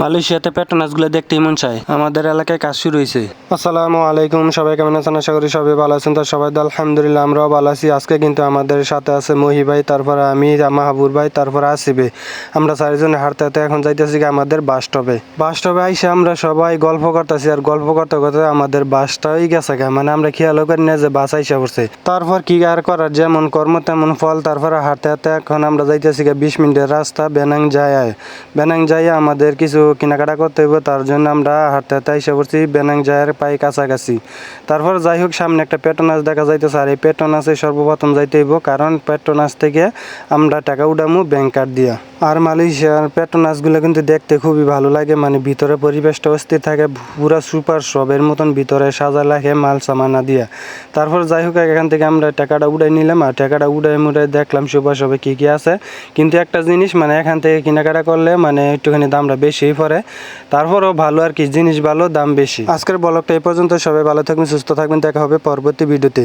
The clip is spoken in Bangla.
মালয়েশিয়াতে পেট্রোনাসগুলো দেখতে মন চায়। আমাদের এলাকায় কাজ শুরু হয়েছে। আসসালামু আলাইকুম, সবাই কেমন আছেন? আশা করি সবাই ভালো আছেন। তো সবাই তো আলহামদুলিল্লাহ আমরাও ভালো আছি। আজকে কিন্তু আমাদের সাথে আছে মহি ভাই, তারপরে আমি, মাহাবুর ভাই, তারপরে আসিবে। আমরা চারিজনে হাঁটতে হাঁটতে এখন যাইতেছি আমাদের বাস স্টপে। বাস স্টপে আইসে আমরা সবাই গল্প করতেছি, আর গল্প করতে করতে আমাদের বাসটাই গেছে গা, মানে আমরা খেয়ালও করি না যে বাস আইসা পড়ছে। তারপর কি আর করার, যেমন কর্ম তেমন ফল। তারপরে হাঁটতে হাঁটতে এখন আমরা যাইতেছি 20 মিনিটের রাস্তা বেনাং যায়। বেনাং যাইয়া আমাদের কিছু কেনাকাটা করতে হইব, তার জন্য আমরা হাঁটতে হাঁটতে এসে পড়ছি বেনাং যাইয়ের প্রায় কাছাকাছি। তারপর যাই হোক, সামনে একটা পেট্রোনাস দেখা যাইতেছে, আর এই পেট্রোনাসে সর্বপ্রথম যাইতে হইব, কারণ পেট্রোনাস থেকে আমরা টাকা উঠামু ব্যাংক কার্ড দিয়া। আর মালয়েশিয়ার পেট্রোনাসগুলো কিন্তু দেখতে খুবই ভালো লাগে, মানে ভিতরে পরিবেশটা অস্থির থাকে, পুরা সুপার শপের মতন ভিতরে সাজা লাগে মাল সামানা দিয়া। তারপর যাই হোক, এখান থেকে আমরা টাকাটা উঠাই নিলাম, আর টাকাটা উঠাই মুড়াই দেখলাম সুপার শপে কী কী আছে। কিন্তু একটা জিনিস, মানে এখান থেকে কেনাকাটা করলে মানে একটুখানি দামটা বেশিই পড়ে। তারপরও ভালো আর কি, জিনিস ভালো, দাম বেশি। আজকের ব্লগটা এই পর্যন্ত। সবাই ভালো থাকবেন, সুস্থ থাকবেন, দেখা হবে পরবর্তী ভিডিওতে।